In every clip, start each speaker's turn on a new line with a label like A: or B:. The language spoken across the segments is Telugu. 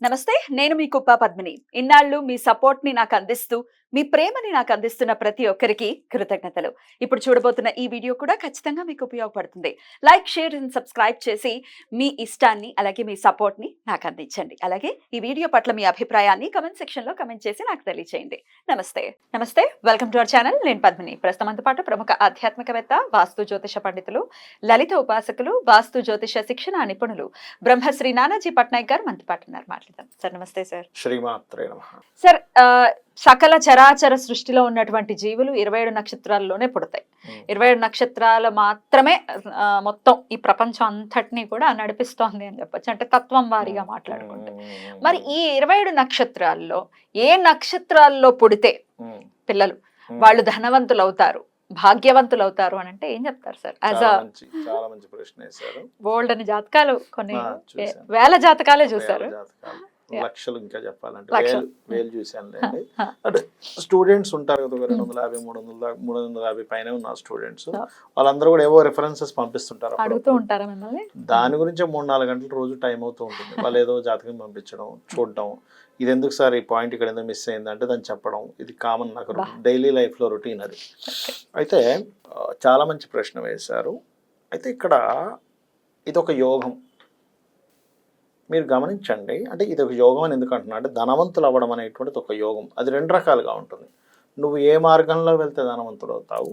A: నమస్తే, నేను మీ కుప్ప పద్మిని. ఇన్నాళ్ళు మీ సపోర్ట్‌ని నాకందిస్తూ, మీ ప్రేమని నాకందిస్తున్న ప్రతి ఒక్కరికి కృతజ్ఞతలు. ఇప్పుడు చూడబోతున్న ఈ వీడియో కూడా ఖచ్చితంగా మీకు ఉపయోగపడుతుంది. లైక్, షేర్ అండ్ సబ్స్క్రైబ్ చేసి మీ ఇష్టాన్ని అలాగే మీ సపోర్ట్‌ని నాకందించండి. అలాగే ఈ వీడియో పట్ల మీ అభిప్రాయాన్ని కామెంట్ సెక్షన్‌లో కామెంట్ చేసి నాకు తెలియజేయండి. నమస్తే. నమస్తే. Welcome to our channel. నేను పద్మిని. ప్రస్తుతం మనతో పాటు ప్రముఖ ఆధ్యాత్మికవేత్త, వాస్తు జ్యోతిష పండితులు, లలిత ఉపాసకులు, వాస్తు జ్యోతిష శిక్షణ నిపుణులు బ్రహ్మశ్రీ నానాజీ పట్నాయక్ గారు మనతో పాటు ఉన్నారు. మాట్లాడదాం. సార్ నమస్తే సార్.
B: శ్రీమాత్రే నమః.
A: సార్, సకల చరాచర సృష్టిలో ఉన్నటువంటి జీవులు 27 నక్షత్రాల్లోనే పుడతాయి. 27 నక్షత్రాలు మాత్రమే మొత్తం ఈ ప్రపంచం అంతటినీ కూడా నడిపిస్తోంది అని చెప్పొచ్చు, అంటే తత్వం వారీగా మాట్లాడుకుంటే. మరి ఈ 27 నక్షత్రాల్లో ఏ నక్షత్రాల్లో పుడితే పిల్లలు వాళ్ళు ధనవంతులు అవుతారు, భాగ్యవంతులు అవుతారు అని అంటే ఏం చెప్తారు సార్?
B: చాలా మంచి ప్రశ్న వేశారు.
A: బోల్డ్ అని జాతకాలు, కొన్ని వేల జాతకాలే చూసారు,
B: లక్షలు ఇంకా చెప్పాలంటే వేలు చూశాను. అంటే స్టూడెంట్స్ ఉంటారు కదా, 250, 350 పైన ఉన్న స్టూడెంట్స్, వాళ్ళందరూ కూడా ఏవో రెఫరెన్సెస్ పంపిస్తుంటారు,
A: అడుగుతూ ఉంటారు.
B: దాని గురించి 3-4 గంటలు రోజు టైం అవుతూ ఉంటుంది. వాళ్ళు ఏదో జాతకం పంపించడం, చూడడం, ఇది ఎందుకు సార్ ఈ పాయింట్ ఇక్కడ ఎందుకు మిస్ అయిందంటే దాన్ని చెప్పడం, ఇది కామన్ నాకు డైలీ లైఫ్లో రొటీన్ అది. అయితే చాలా మంచి ప్రశ్న వేశారు. అయితే ఇక్కడ ఇది ఒక యోగం, మీరు గమనించండి. అంటే ఇది ఒక యోగం అని ఎందుకు అంటున్నా అంటే, ధనవంతులు అవ్వడం అనేటువంటిది ఒక యోగం. అది 2 రకాలుగా ఉంటుంది. నువ్వు ఏ మార్గంలో వెళ్తే ధనవంతుడు అవుతావు,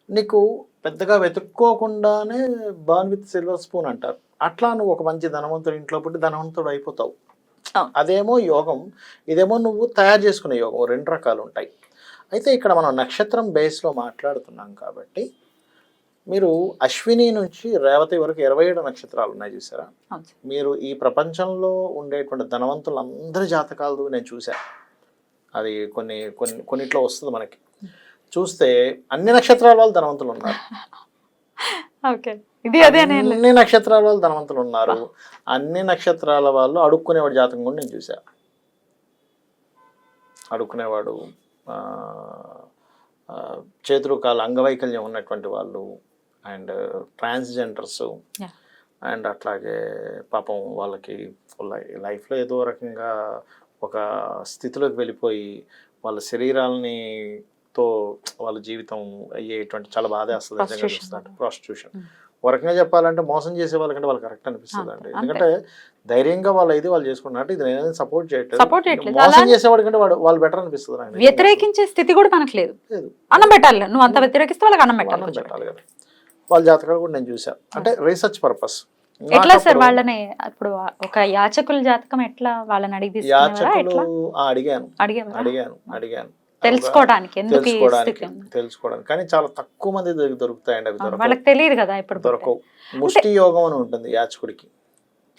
B: నీకు పెద్దగా వెతుక్కోకుండానే బర్న్ విత్ సిల్వర్ స్పూన్ అంటారు, అట్లా నువ్వు ఒక మంచి ధనవంతుడు ఇంట్లో పుట్టి ధనవంతుడు అయిపోతావు. అదేమో యోగం, ఇదేమో నువ్వు తయారు చేసుకునే యోగం. 2 రకాలు ఉంటాయి. అయితే ఇక్కడ మనం నక్షత్రం బేస్లో మాట్లాడుతున్నాం కాబట్టి, మీరు అశ్విని నుంచి రేవతి వరకు 27 నక్షత్రాలు ఉన్నాయి చూసారా. మీరు ఈ ప్రపంచంలో ఉండేటువంటి ధనవంతులందరి జాతకాలు నేను చూశాను. అది కొన్నిట్లో వస్తుంది మనకి. చూస్తే అన్ని నక్షత్రాల వాళ్ళు ధనవంతులు ఉన్నారు, అన్ని నక్షత్రాల వాళ్ళు ధనవంతులు ఉన్నారు, అన్ని నక్షత్రాల వాళ్ళు అడుక్కునేవాడు జాతకం కూడా నేను చూసా. అడుక్కునేవాడు, చేతురుకాలు అంగవైకల్యం ఉన్నటువంటి వాళ్ళు, అండ్ ట్రాన్స్జెండర్స్, అండ్ అట్లాగే పాపం వాళ్ళకి లైఫ్లో ఏదో రకంగా ఒక స్థితిలోకి వెళ్ళిపోయి వాళ్ళ శరీరాలని తో వాళ్ళ జీవితం అయ్యేటువంటి చాలా బాధ వస్తుంది. నిజంగా చూస్తాడు ప్రాస్టిట్యూషన్. ఒక రకంగా చెప్పాలంటే మోసం చేసే వాళ్ళకంటే వాళ్ళు కరెక్ట్ అనిపిస్తుంది అండి. ఎందుకంటే ధైర్యంగా వాళ్ళు వాళ్ళు చేసుకున్నట్టు ఇది నేను సపోర్ట్ చేయట్లేదు, మోసం చేసేవాడి కంటే వాళ్ళు బెటర్ అనిపిస్తుంది నాకు.
A: వ్యతిరేకించే స్థితి కూడా మనకు లేదు, అన్నం పెట్టాలి. నువ్వు అంత వ్యతిరేకిస్తే వాళ్ళకి అన్నం పెట్టాలి కదా.
B: వాళ్ళ జాతకాలు కూడా నేను చూసాను, అంటే రీసెర్చ్ పర్పస్.
A: ఎట్లా సార్ వాళ్ళని ఇప్పుడు ఒక యాచకుల జాతకం ఎట్లా వాళ్ళని అడిగి
B: అడిగాను
A: తెలుసుకోవడానికి,
B: కానీ చాలా తక్కువ మంది దొరుకుతాయండి. అవి
A: వాళ్ళకి తెలియదు కదా, ఇప్పుడు
B: దొరకవు. ముష్టి యోగం అని ఉంటుంది యాచకుడికి.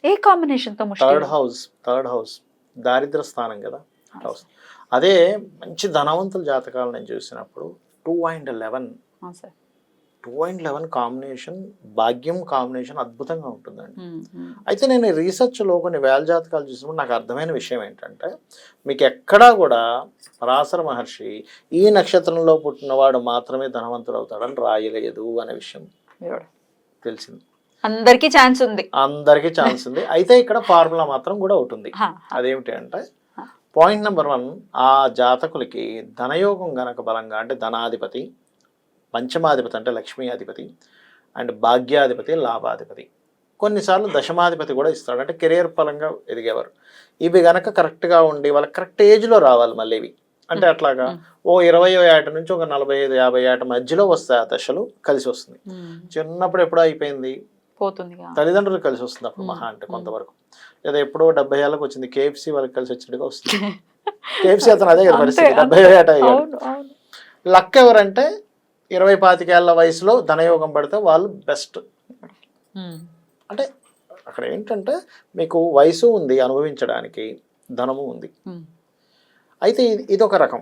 A: ఏ కాంబినేషన్ తో?
B: థర్డ్ హౌస్ దారిద్ర స్థానం కదా హౌస్. అదే మంచి ధనవంతుల జాతకాలు నేను చూసినప్పుడు 2 and 11 కాంబినేషన్, భాగ్యం కాంబినేషన్ అద్భుతంగా ఉంటుందండి. అయితే నేను రీసెర్చ్లో కొన్ని వేల జాతకాలు చూసినప్పుడు నాకు అర్థమైన విషయం ఏంటంటే, మీకు ఎక్కడా కూడా పరాశర మహర్షి ఈ నక్షత్రంలో పుట్టినవాడు మాత్రమే ధనవంతుడు అవుతాడని రాయలేదు అనే విషయం తెలిసింది.
A: అందరికీ ఛాన్స్
B: ఉంది. అయితే ఇక్కడ ఫార్ములా మాత్రం కూడా ఉంటుంది. అదేమిటి అంటే, పాయింట్ నెంబర్ 1, ఆ జాతకులకి ధనయోగం గనక బలంగా, అంటే ధనాధిపతి, పంచమాధిపతి అంటే లక్ష్మీ అధిపతి, అండ్ భాగ్యాధిపతి, లాభాధిపతి, కొన్నిసార్లు దశమాధిపతి కూడా ఇస్తాడు, అంటే కెరియర్ పరంగా ఎదిగేవారు. ఇవి గనక కరెక్ట్గా ఉండి వాళ్ళకి కరెక్ట్ ఏజ్లో రావాలి. మళ్ళీ ఇవి అంటే అట్లాగా ఓ 20వ ఏట నుంచి ఒక 45-50 ఏట మధ్యలో వస్తాయి ఆ దశలు, కలిసి వస్తుంది. చిన్నప్పుడు ఎప్పుడో అయిపోయింది, తల్లిదండ్రులు కలిసి వస్తుంది అప్పుడు మహా అంటే కొంతవరకు, లేదా ఎప్పుడో 70 ఏళ్ళకి వచ్చింది, KFC వాళ్ళకి కలిసి వచ్చినట్టుగా వస్తుంది. KFC అతను అదే కదా పరిస్థితి, 70వ ఏట అయ్యాడు. లక్ ఎవరంటే 20-25 ఏళ్ల వయసులో ధనయోగం పడితే వాళ్ళు బెస్ట్. అంటే అక్కడ ఏంటంటే మీకు వయసు ఉంది అనుభవించడానికి, ధనము ఉంది. అయితే ఇది ఒక రకం.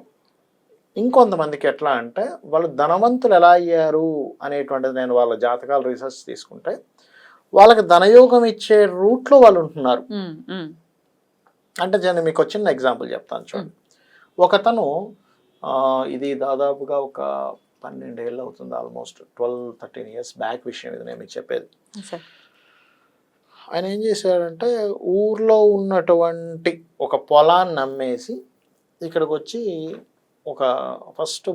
B: ఇంకొంతమందికి ఎట్లా అంటే, వాళ్ళు ధనవంతులు ఎలా అయ్యారు అనేటువంటిది నేను వాళ్ళ జాతకాల రీసెర్చ్ తీసుకుంటే, వాళ్ళకి ధనయోగం ఇచ్చే రూట్లో వాళ్ళు ఉంటున్నారు. అంటే నేను మీకు చిన్న ఎగ్జాంపుల్ చెప్తాను చూడండి. ఒకతను ఇది దాదాపుగా ఒక 12 ఏళ్ళు అవుతుంది, ఆల్మోస్ట్ 12-13 years బ్యాక్ విషయం ఇది నేను మీకు చెప్పేది. ఆయన ఏం చేశాడంటే ఊర్లో ఉన్నటువంటి ఒక పొలాన్ని అమ్మేసి ఇక్కడికి వచ్చి ఒక ఫస్ట్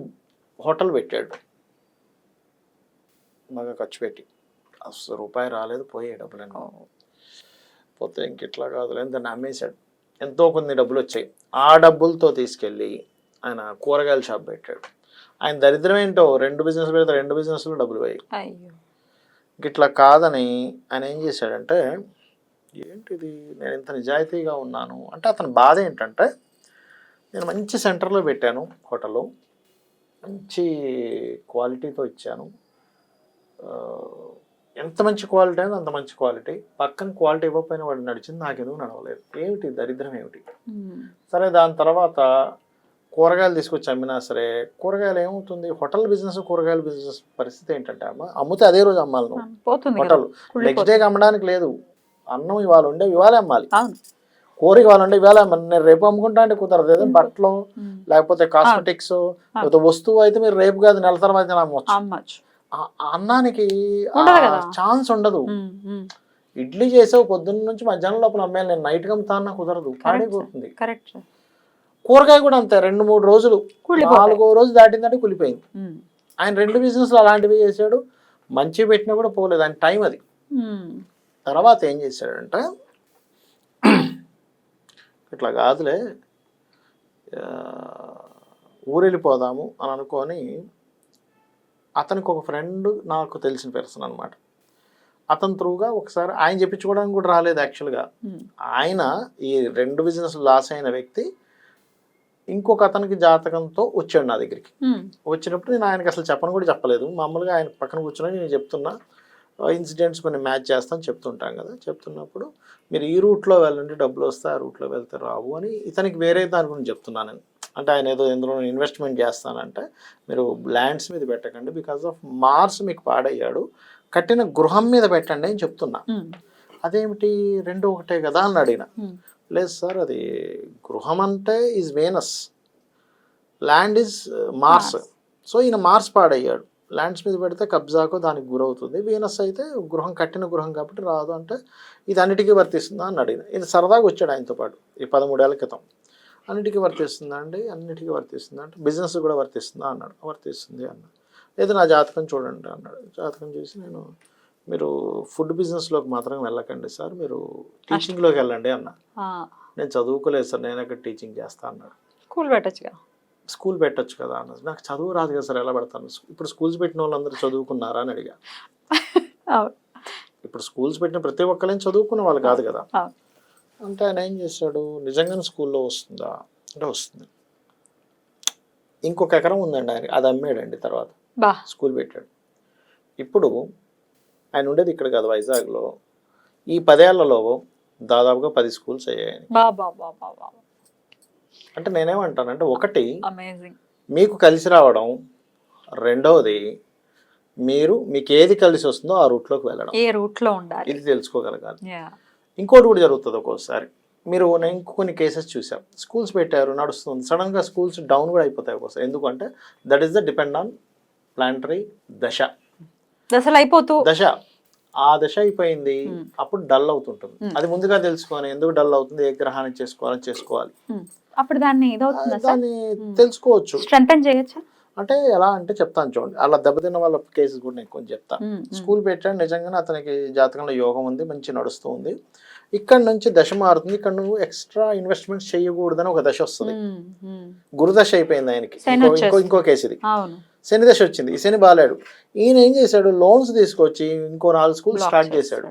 B: హోటల్ పెట్టాడు. బాగా ఖర్చు పెట్టి అసలు రూపాయి రాలేదు, పోయే డబ్బులను పోతే ఇంక ఇట్లా కాదు దాన్ని అమ్మేశాడు. ఎంతో కొన్ని డబ్బులు వచ్చాయి. ఆ డబ్బులతో తీసుకెళ్ళి ఆయన కూరగాయల షాప్ పెట్టాడు. ఆయన దరిద్రం ఏంటో 2 బిజినెస్ పెడితే 2 బిజినెస్లో డబ్బులు పోయాయి. ఇట్లా కాదని ఆయన ఏం చేశాడంటే ఏంటిది నేను ఇంత నిజాయితీగా ఉన్నాను అంటే అతని బాధ ఏంటంటే నేను మంచి సెంటర్లో పెట్టాను హోటల్, మంచి క్వాలిటీతో ఇచ్చాను, ఎంత మంచి క్వాలిటీ అయినా అంత మంచి క్వాలిటీ, పక్కన క్వాలిటీ ఇవ్వకపోయినా వాడు నడిచింది, నాకెందుకు నడవలేదు, ఏమిటి దరిద్రం ఏమిటి. సరే దాని తర్వాత కూరగాయలు తీసుకొచ్చి అమ్మినా సరే కూరగాయలు ఏమవుతుంది, హోటల్ బిజినెస్ కూరగాయల బిజినెస్ పరిస్థితి ఏంటంటే అమ్మితే అదే రోజు అమ్మాలి నువ్వు. హోటల్ నెక్స్ట్ డేకి అమ్మడానికి లేదు. అన్నం ఇవాళ ఉండే ఇవాళే అమ్మాలి, కూర ఇవాళ ఉండే ఇవాళ నేను రేపు అమ్ముకుంటా అంటే కుదరదు. ఏదైనా బట్టలు లేకపోతే కాస్మెటిక్స్ లేకపోతే వస్తువు అయితే మీరు రేపు కాదు నెల తర్వాత అమ్మవచ్చు. అన్నానికి ఛాన్స్ ఉండదు. ఇడ్లీ చేసావు పొద్దున్న నుంచి మధ్యాహ్నం లోపల అమ్మాయి, నేను నైట్ అమ్ముతా అన్నా కుదరదు, పాడైపోతుంది. కూరగాయ కూడా అంతే, 2-3 రోజులు 4వ రోజు దాటిందంటే కులిపోయింది. ఆయన 2 బిజినెస్లు అలాంటివి చేశాడు, మంచి పెట్టినా కూడా పోలేదు, ఆయన టైం అది. తర్వాత ఏం చేశాడంటే ఇట్లా కాదులే ఊరెళ్ళిపోదాము అని అనుకొని అతనికి ఒక ఫ్రెండ్ నాకు తెలిసిన పర్సన్ అనమాట, అతని త్రూగా ఒకసారి ఆయన చెప్పించుకోవడానికి కూడా రాలేదు యాక్చువల్గా. ఆయన ఈ 2 బిజినెస్ లాస్ అయిన వ్యక్తి ఇంకొక అతనికి జాతకంతో వచ్చాడు నా దగ్గరికి. వచ్చినప్పుడు నేను ఆయనకి అసలు చెప్పను కూడా చెప్పలేదు, మామూలుగా ఆయన పక్కన కూర్చుని నేను చెప్తున్నా ఇన్సిడెంట్స్ కొన్ని మ్యాచ్ చేస్తాను చెప్తుంటాం కదా. చెప్తున్నప్పుడు మీరు ఈ రూట్లో వెళ్ళండి డబ్బులు వస్తాయి, ఆ రూట్లో వెళ్తే రావు అని ఇతనికి వేరే దాని గురించి చెప్తున్నాను నేను. అంటే ఆయన ఏదో ఎందులో ఇన్వెస్ట్మెంట్ చేస్తానంటే మీరు ల్యాండ్స్ మీద పెట్టకండి, బికాస్ ఆఫ్ మార్స్ మీకు పాడయ్యాడు, కట్టిన గృహం మీద పెట్టండి అని చెప్తున్నా. అదేమిటి 2 ఒకటే కదా అని అడిగిన. లేదు సార్, అది గృహం అంటే is Venus, land is Mars. So ఈయన మార్స్ పాడయ్యాడు, ల్యాండ్స్ మీద పెడితే కబ్జాకో దానికి గురవుతుంది, వీనస్ అయితే గృహం కట్టిన గృహం కాబట్టి రాదు అంటే ఇది అన్నిటికీ వర్తిస్తుందా అని అడిగిన. ఇది సరదాగా వచ్చాడు ఆయనతో పాటు ఈ 13 ఏళ్ల క్రితం. అన్నిటికీ వర్తిస్తుందా అండి, అన్నిటికీ వర్తిస్తుందా అంటే బిజినెస్ కూడా వర్తిస్తుందా అన్నాడు. వర్తిస్తుంది అన్నాడు. లేదు నా జాతకం చూడండి అన్నాడు. జాతకం చూసి నేను మీరు ఫుడ్ బిజినెస్లోకి మాత్రం వెళ్ళకండి సార్, మీరు టీచింగ్లోకి వెళ్ళండి అన్నా. నేను చదువుకోలేదు సార్, నేను అక్కడ టీచింగ్ చేస్తా అన్నాడు. స్కూల్ పెట్టచ్చు కదా అన్నది. నాకు చదువు రాదు కదా సార్, ఎలా పెడతాను. ఇప్పుడు స్కూల్స్ పెట్టిన వాళ్ళందరూ చదువుకున్నారా అని అడిగా. ఇప్పుడు స్కూల్స్ పెట్టిన ప్రతి ఒక్కరిని చదువుకున్న వాళ్ళు కాదు కదా. అంటే ఆయన ఏం చేశాడు, నిజంగానే స్కూల్లో వస్తుందా అంటే వస్తుంది. ఇంకొక ఎకరం ఉందండి ఆయన, అది అమ్మాడండి. తర్వాత స్కూల్ పెట్టాడు. ఇప్పుడు ఆయన ఉండేది ఇక్కడ కాదు వైజాగ్లో. ఈ 10 ఏళ్లలో దాదాపుగా 10 స్కూల్స్ అయ్యాయి. అంటే నేనేమంటానంటే ఒకటి మీకు కలిసి రావడం, రెండవది మీకు ఏది కలిసి వస్తుందో ఆ రూట్లోకి వెళ్ళడం,
A: ఏ రూట్లో ఉండాలి
B: ఇది తెలుసుకోగలగాలి. ఇంకోటి కూడా జరుగుతుంది ఒక్కోసారి. నేను కొన్ని కేసెస్ చూసాం, స్కూల్స్ పెట్టారు నడుస్తుంది, సడన్గా స్కూల్స్ డౌన్ కూడా అయిపోతాయి ఒక్కోసారి. ఎందుకంటే that is the depend on planetary దశలు అయిపోతూ ఆ దశ అయిపోయింది, అప్పుడు డల్ అవుతుంటుంది. అది ముందుగా తెలుసుకొని ఎందుకు డల్ అవుతుంది, ఏ గ్రహాన్ని చేసుకోవాలి
A: అప్పుడు దాన్ని
B: తెలుసుకోవచ్చు,
A: స్ట్రెంథెన్ చేయొచ్చు.
B: అంటే ఎలా అంటే చెప్తాను చూడండి, అలా దెబ్బతిన్న వాళ్ళ కేసెస్ కూడా నేను కొంచెం చెప్తాను. స్కూల్ పెట్టాను, నిజంగానే అతనికి జాతకంలో యోగం ఉంది, మంచి నడుస్తూ ఉంది. ఇక్కడ నుంచి దశ మారుతుంది, ఇక్కడ నువ్వు ఎక్స్ట్రా ఇన్వెస్ట్మెంట్స్ చేయకూడదని ఒక దశ వస్తుంది. గురుదశ అయిపోయింది ఆయనకి. ఇంకో కేసు ఇది, శని దశ వచ్చింది. ఈ శని బాలేడు. ఈయన ఏం చేశాడు, లోన్స్ తీసుకొచ్చి ఇంకో 4 స్కూల్ స్టార్ట్ చేశాడు.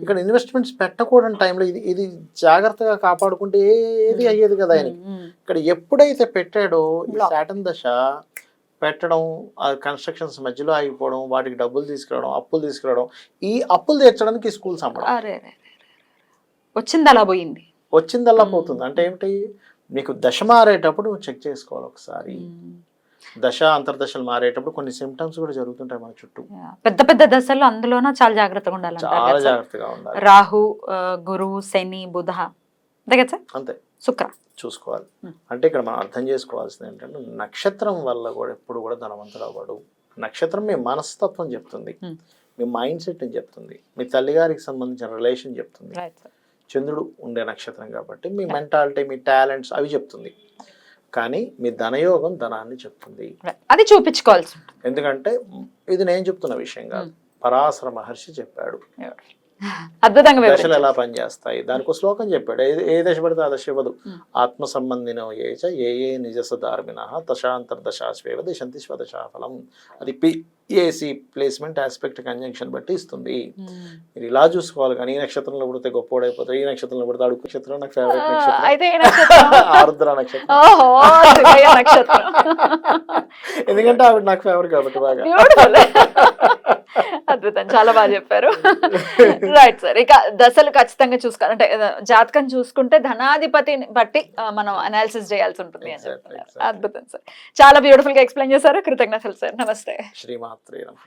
B: ఇక్కడ ఇన్వెస్ట్మెంట్స్ పెట్టకూడని టైంలో ఇది జాగ్రత్తగా కాపాడుకుంటే ఏది అయ్యేది కదా ఆయనకి. ఇక్కడ ఎప్పుడైతే పెట్టాడో ఈ శాటన్ దశ పెట్టడం, ఆ కన్స్ట్రక్షన్స్ మధ్యలో ఆగిపోవడం, వాటికి డబ్బులు తీసుకురావడం, అప్పులు తీసుకురావడం, ఈ అప్పులు తీర్చడానికి స్కూల్స్ అమ్మడం. వచ్చిందల్లా పోతుంది. అంటే ఏమిటి, నీకు దశ మారేటప్పుడు నువ్వు చెక్ చేసుకోవాలి ఒకసారి. దశ అంతర్దశలు మారేటప్పుడు కొన్ని సిమ్టమ్స్ కూడా జరుగుతుంటాయి మన చుట్టూ.
A: పెద్ద పెద్ద దశలు అందులోన చాలా జాగ్రత్తగా ఉండాలి.
B: చాలా జాగ్రత్తగా ఉండాలి.
A: రాహు, గురువు, శని, బుధ,
B: అంతే
A: శుక్ర
B: చూసుకోవాలి. అంటే ఇక్కడ మనం అర్థం చేసుకోవాల్సింది ఏంటంటే నక్షత్రం వల్ల కూడా ఎప్పుడు కూడా ధనవంతుడు అవ్వడు. నక్షత్రం మీ మనస్తత్వం చెప్తుంది, మీ మైండ్ సెట్ని చెప్తుంది, మీ తల్లిగారికి సంబంధించిన రిలేషన్ చెప్తుంది.
A: Right sir.
B: చంద్రుడు ఉండే నక్షత్రం కాబట్టి మీ మెంటాలిటీ, మీ టాలెంట్స్ అవి చెప్తుంది. కానీ మీ ధనయోగం ధనాన్ని చెప్తుంది.
A: అది చూపించుకోవాల్సి ఉంటుంది.
B: ఎందుకంటే ఇది నేను చెప్తున్న విషయం కాదు, పరాశర మహర్షి చెప్పాడు.
A: అద్భుతంగా
B: దశలు ఎలా పనిచేస్తాయి దానికి శ్లోకం చెప్పాడు. ఏ దశ పడితే ఆ దశ ఇవ్వదు. ఆత్మ సంబంధినో ఏచ ఏ నిజస ధార్మిన దశాంతర్దశాశ్వేవ దిశంతి స్వదశాఫలం. అది పిఏసి ప్లేస్మెంట్ ఆస్పెక్ట్ కంజంక్షన్ బట్టి ఇస్తుంది. మీరు ఇలా చూసుకోవాలి. కానీ ఈ నక్షత్రంలో పుడితే గొప్పోడైపోతారు, ఈ నక్షత్రంలో పుడితే అడుగు నక్షత్రం నాకు ఫేవరెట్ నక్షత్రం ఆరుద్ర నక్షత్రం. ఎందుకంటే ఆవిడ నాకు ఫేవరెట్ కాబట్టి బాగా.
A: అద్భుతం, చాలా బాగా చెప్పారు. Right sir. ఇక దశలు ఖచ్చితంగా చూసుకోవాలి. అంటే జాతకం చూసుకుంటే ధనాధిపతిని బట్టి మనం అనాలిసిస్ చేయాల్సి ఉంటుంది అని చెప్తున్నారు. అద్భుతం సార్, చాలా బ్యూటిఫుల్ గా ఎక్స్ప్లెయిన్ చేశారు. కృతజ్ఞతలు సార్. నమస్తే.
B: శ్రీమాత్రే నమః.